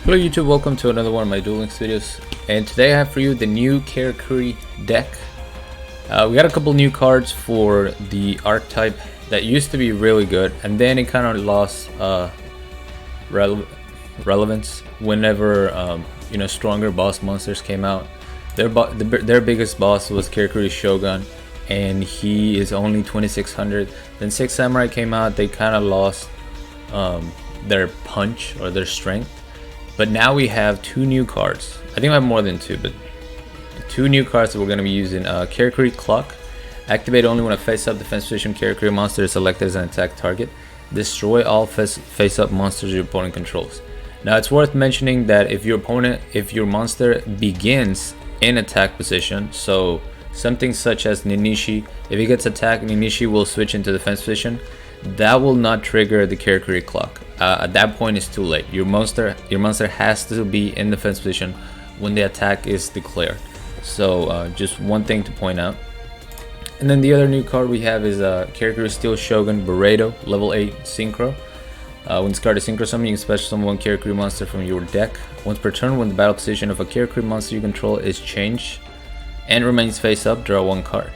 Hello YouTube, welcome to another one of my Duel Links videos, and today I have for you the new Karakuri deck. We got a couple new cards for the archetype that used to be really good, and then it kind of lost relevance whenever stronger boss monsters came out. Their biggest boss was Karakuri Shogun, and he is only 2600. Then 6 Samurai came out, they kind of lost their punch or their strength. But now we have two new cards. I think I have more than two, but two new cards that we're going to be using. Karakuri Klock. Activate only when a face-up defense position Karakuri monster is selected as an attack target. Destroy all face-up monsters your opponent controls. Now it's worth mentioning that if your monster begins in attack position, so something such as Ninishi, if he gets attacked, Ninishi will switch into defense position. That will not trigger the Karakuri Klock. At that point it's too late. Your monster has to be in defense position when the attack is declared. So just one thing to point out. And then the other new card we have is Karakuri Steel Shogun Burrito, level 8 Synchro. When this card is Synchro summon, you can special summon one Karakuri monster from your deck. Once per turn, when the battle position of a Karakuri monster you control is changed and remains face up, draw one card.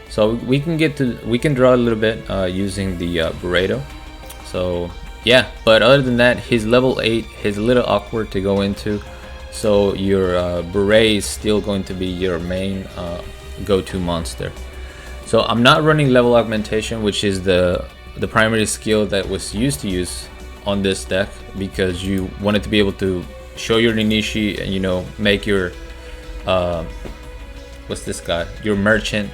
So we can draw a little bit using the Burrito. So yeah, but other than that, his level 8 is a little awkward to go into. So your Beret is still going to be your main go-to monster. So I'm not running level augmentation, which is the primary skill that was used to use on this deck, because you wanted to be able to show your Ninishi and make your what's this guy, your merchant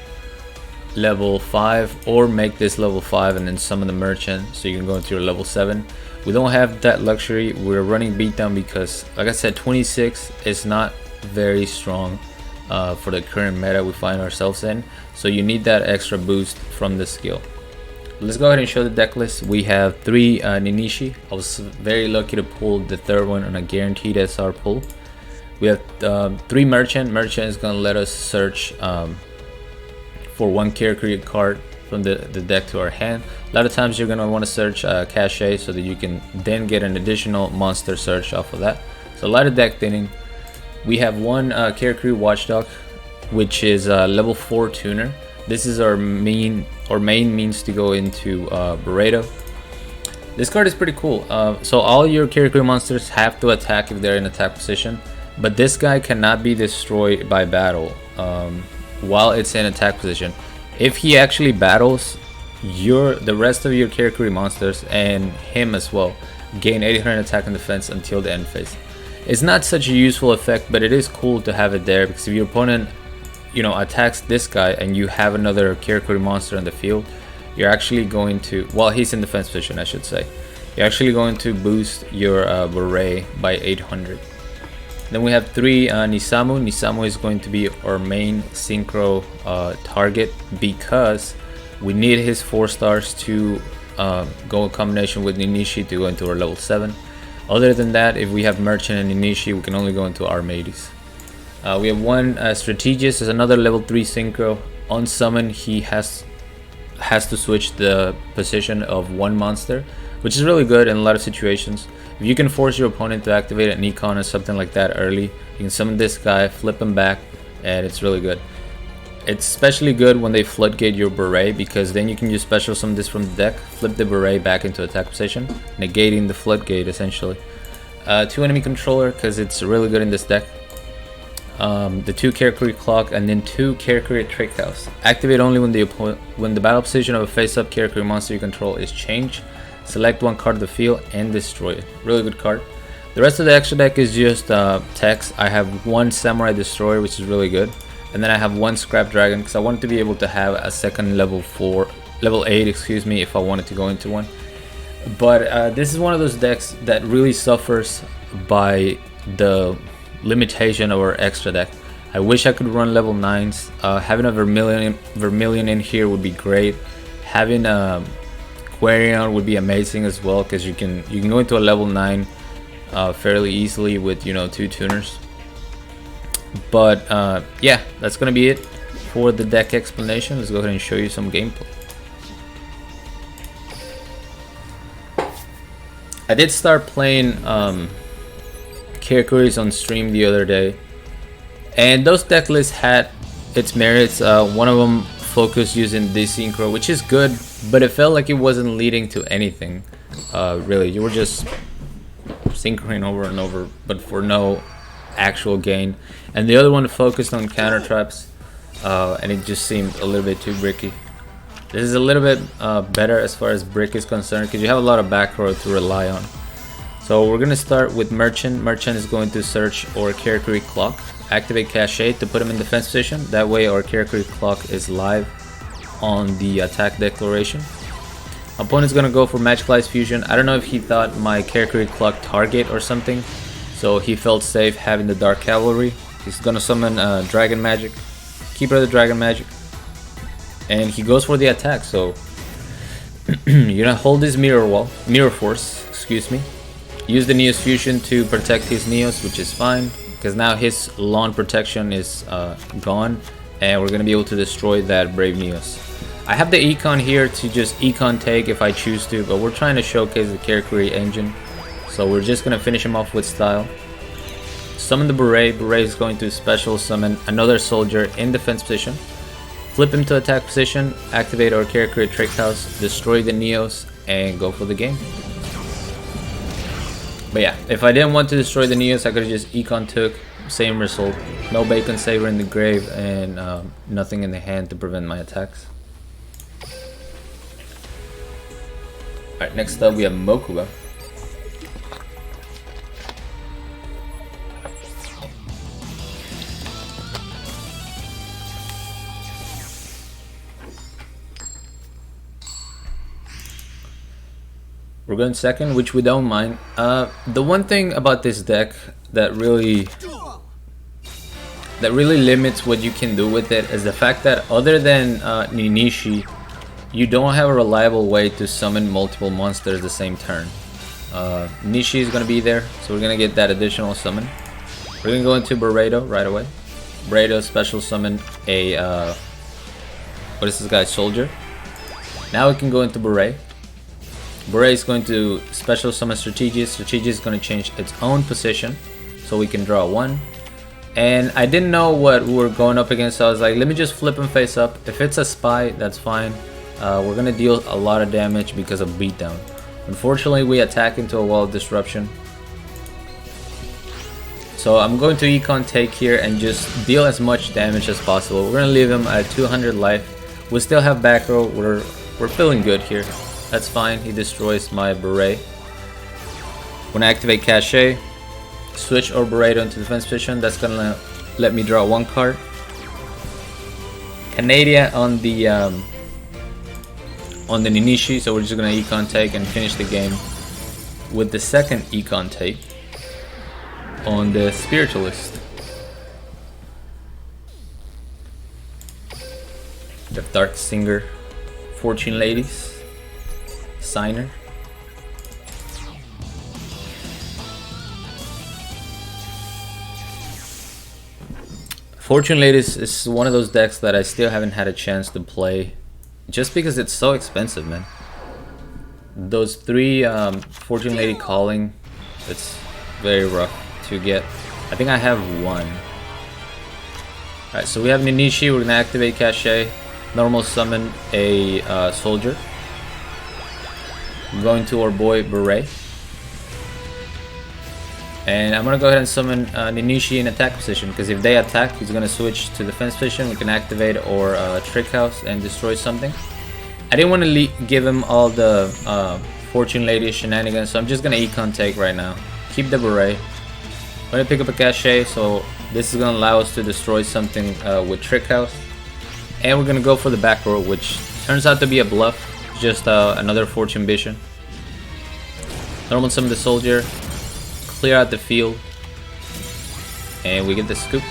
level 5, or make this level 5 and then summon the merchant so you can go into your level 7. We don't have that luxury. We're running beatdown because, like I said, 26 is not very strong for the current meta we find ourselves in, so you need that extra boost from the skill. Let's go ahead and show the deck list. We have 3 Ninishi. I was very lucky to pull the third one on a guaranteed SR pull. We have 3 merchant. Merchant is going to let us search for one Karakuri card from the deck to our hand. A lot of times you're going to want to search Cache so that you can then get an additional monster search off of that. So a lot of deck thinning. We have one Karakuri Watchdog, which is level 4 tuner. This is our main means to go into Burrito. This card is pretty cool. So all your Karakuri monsters have to attack if they're in attack position, but this guy cannot be destroyed by battle while it's in attack position. If he actually battles, the rest of your Karakuri monsters and him as well gain 800 attack and defense until the end phase. It's not such a useful effect, but it is cool to have it there, because if your opponent attacks this guy and you have another Karakuri monster in the field, you're actually going to, well, he's in defense position I should say, you're actually going to boost your Beret by 800. Then we have 3 Nisamu. Nisamu is going to be our main synchro target, because we need his 4 stars to go in combination with Ninishi to go into our level 7. Other than that, if we have Merchant and Ninishi, we can only go into Armades. We have one Strategist, is another level 3 synchro. On summon, he has to switch the position of one monster, which is really good in a lot of situations. If you can force your opponent to activate an econ or something like that early, you can summon this guy, flip him back, and it's really good. It's especially good when they floodgate your Beret, because then you can use special summon this from the deck, flip the Beret back into attack position, negating the floodgate essentially. 2 enemy controller, because it's really good in this deck. The 2 Karakuri Klock, and then 2 Karakuri Trick House. Activate only when the battle position of a face-up Karakuri monster you control is changed. Select one card of the field and destroy it. Really good card. The rest of the extra deck is just text. I have one Samurai Destroyer, which is really good, and then I have one Scrap Dragon, because I wanted to be able to have a second level 8, excuse me, if I wanted to go into one. But this is one of those decks that really suffers by the limitation of our extra deck. I wish I could run level 9s. Having a Vermilion in here would be great. Having a Quarion would be amazing as well, because you can go into a level 9 fairly easily with 2 tuners. But yeah, that's gonna be it for the deck explanation. Let's go ahead and show you some gameplay. I did start playing Karakuri's on stream the other day, and those deck lists had its merits. One of them focused using desynchro, which is good, but it felt like it wasn't leading to anything. Really, you were just synchroning over and over, but for no actual gain. And the other one focused on counter traps, and it just seemed a little bit too bricky. This is a little bit better as far as brick is concerned, because you have a lot of back row to rely on. So we're gonna start with Merchant. Merchant is going to search our Karakuri Klock, activate Cache to put him in defense position. That way our Karakuri Klock is live on the attack declaration. Opponent's gonna go for Magic Lights Fusion. I don't know if he thought my Karakuri Klock target or something, so he felt safe having the Dark Cavalry. He's gonna summon Dragon Magic, Keeper of the Dragon Magic, and he goes for the attack. So you're gonna hold this Mirror Force, excuse me. Use the Neos Fusion to protect his Neos, which is fine, because now his lawn protection is gone, and we're gonna be able to destroy that Brave Neos. I have the Econ here to just Econ take if I choose to, but we're trying to showcase the Karakuri engine, so we're just gonna finish him off with style. Summon the Beret. Beret is going to special summon another soldier in defense position. Flip him to attack position, activate our Karakuri Trick House, destroy the Neos, and go for the game. But yeah, if I didn't want to destroy the Neos, I could have just Econ took, same result. No Bacon Saber in the grave, and nothing in the hand to prevent my attacks. Alright, next up we have Mokuba. We're going second, which we don't mind. The one thing about this deck that really limits what you can do with it is the fact that other than Ninishi, you don't have a reliable way to summon multiple monsters the same turn. Nishi is going to be there, so we're going to get that additional summon. We're going to go into Burrito right away. Burrito special summon a, what is this guy, Soldier. Now we can go into Beret. Beret is going to special summon Strategist. Strategist is going to change its own position, so we can draw one. And I didn't know what we were going up against, so I was like, let me just flip him face up. If it's a spy, that's fine. We're going to deal a lot of damage because of beatdown. Unfortunately, we attack into a wall of disruption. So I'm going to Econ take here and just deal as much damage as possible. We're going to leave him at 200 life. We still have back row. We're feeling good here. That's fine. He destroys my Beret. When I activate Cache, switch our Burrito into defense position. That's gonna let me draw one card. Canadian on the Ninishi, so we're just gonna Econ take and finish the game with the second Econ take on the Spiritualist. The Dark Singer, Fortune Ladies, Signer. Fortune Ladies is one of those decks that I still haven't had a chance to play, just because it's so expensive, man. Those three Fortune Lady calling, it's very rough to get. I think I have one. Alright, so we have Ninishi. We're gonna activate Cache, normal summon a soldier. I'm going to our boy Beret. And I'm gonna go ahead and summon Ninishi in attack position, because if they attack, he's gonna switch to defense position. We can activate our Trick House and destroy something. I didn't want to give him all the Fortune Lady shenanigans, so I'm just gonna Econ take right now. Keep the Beret. I'm gonna pick up a Cache, so this is gonna allow us to destroy something with Trick House. And we're gonna go for the back row, which turns out to be a bluff. Just another Fortune Vision. Normal summon the soldier, clear out the field, and we get the scoop.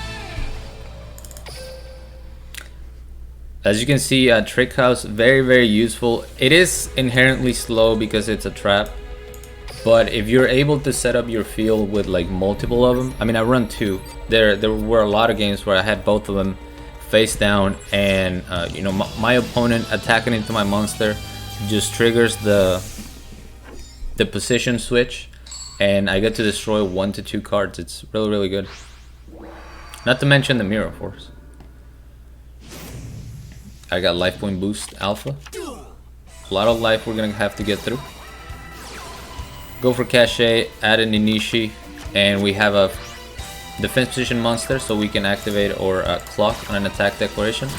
As you can see, Trick House, very useful. It is inherently slow because it's a trap, but if you're able to set up your field with like multiple of them, I mean, I run two. There were a lot of games where I had both of them face down, and you know, my opponent attacking into my monster just triggers the position switch, and I get to destroy 1 to 2 cards. It's really good. Not to mention the Mirror Force. I got life point boost alpha. A lot of life we're gonna have to get through. Go for Cachet, add an Inishi, and we have a defense position monster, so we can activate our Klock on an attack declaration.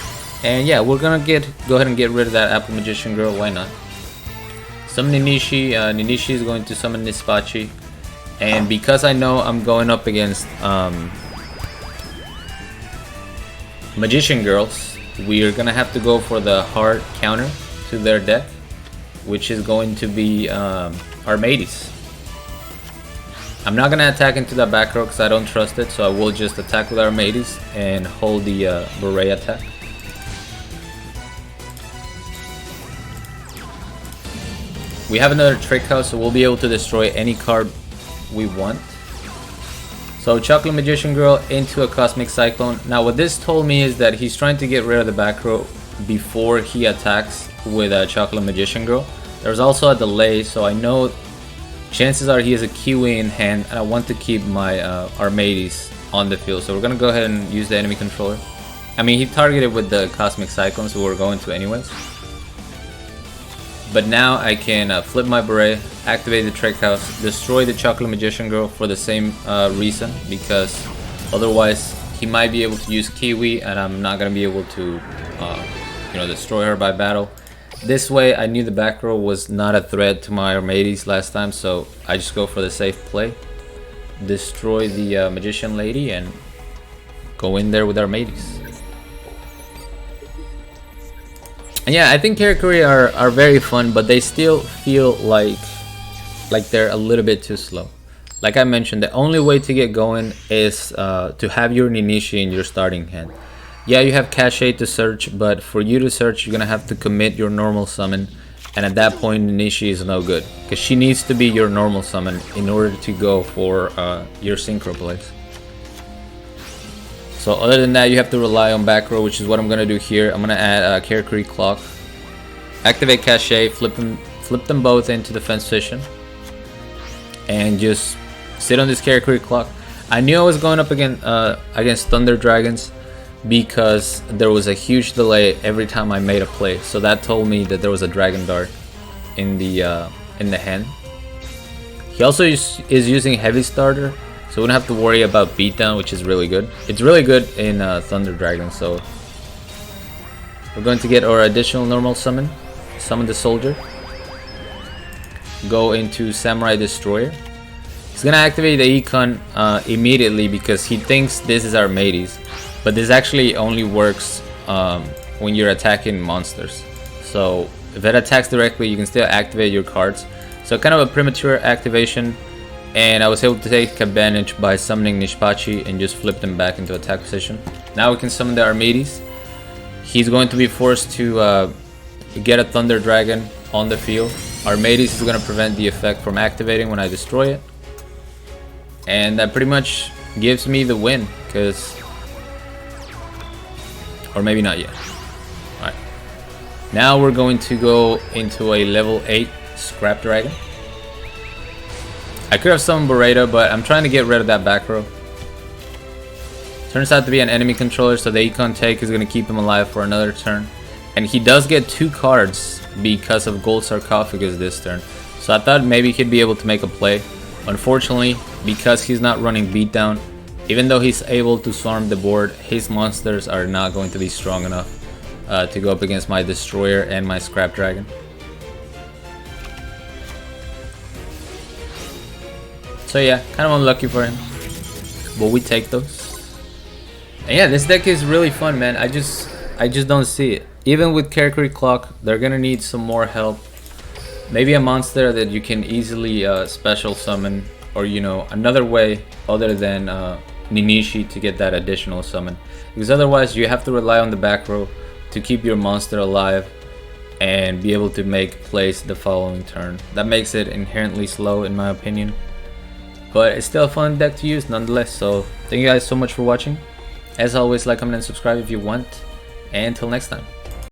And yeah, we're gonna go ahead and get rid of that Apple Magician Girl. Why not? Summon Ninishi. Ninishi is going to summon Nispachi, and because I know I'm going up against Magician Girls, we are gonna have to go for the hard counter to their deck, which is going to be Armades. I'm not gonna attack into that back row because I don't trust it, so I will just attack with Armades and hold the Beret attack. We have another Trick House, so we'll be able to destroy any card we want. So Chocolate Magician Girl into a Cosmic Cyclone. Now what this told me is that he's trying to get rid of the back row before he attacks with a Chocolate Magician Girl. There's also a delay, so I know chances are he has a Kiwi in hand, and I want to keep my Armades on the field. So we're gonna go ahead and use the enemy controller. I mean, he targeted with the Cosmic Cyclone, so we're going to anyways. But now I can flip my Beret, activate the Trick House, destroy the Chocolate Magician Girl for the same reason, because otherwise he might be able to use Kiwi and I'm not going to be able to destroy her by battle. This way I knew the back row was not a threat to my Armades last time, so I just go for the safe play. Destroy the Magician Lady and go in there with Armades. And yeah, I think Karakuri are very fun, but they still feel like they're a little bit too slow. Like I mentioned, the only way to get going is to have your Ninishi in your starting hand. Yeah, you have Cachet to search, but for you to search, you're gonna have to commit your normal summon, and at that point, Ninishi is no good, because she needs to be your normal summon in order to go for your synchro plays. So other than that, you have to rely on back row, which is what I'm gonna do here. I'm gonna add Karakuri Klock, activate Cachet, flip them both into defense position, and just sit on this Karakuri Klock. I knew I was going up against Thunder Dragons because there was a huge delay every time I made a play. So that told me that there was a Dragon Dart in the hand. He also is using Heavy Starter, so we don't have to worry about beatdown, which is really good. It's really good in Thunder Dragon. So we're going to get our additional normal summon the soldier, go into Samurai Destroyer. He's gonna activate the Econ immediately because he thinks this is Armades, but this actually only works when you're attacking monsters. So if it attacks directly, you can still activate your cards. So kind of a premature activation, and I was able to take advantage by summoning Nispachi and just flip them back into attack position. Now we can summon the Armades. He's going to be forced to get a Thunder Dragon on the field. Armades is going to prevent the effect from activating when I destroy it. And that pretty much gives me the win, because... or maybe not yet. Alright. Now we're going to go into a level 8 Scrap Dragon. I could have summoned Beretta, but I'm trying to get rid of that back row. Turns out to be an enemy controller, so the Econ take is going to keep him alive for another turn. And he does get 2 cards because of Gold Sarcophagus this turn. So I thought maybe he'd be able to make a play. Unfortunately, because he's not running beatdown, even though he's able to swarm the board, his monsters are not going to be strong enough to go up against my Destroyer and my Scrap Dragon. So yeah, kind of unlucky for him, but we take those. And yeah, this deck is really fun, man. I just don't see it. Even with Karakuri Klock, they're gonna need some more help. Maybe a monster that you can easily special summon, or another way other than Ninishi to get that additional summon. Because otherwise you have to rely on the back row to keep your monster alive and be able to make plays the following turn. That makes it inherently slow in my opinion. But it's still a fun deck to use nonetheless. So thank you guys so much for watching. As always, like, comment, and subscribe if you want. And until next time.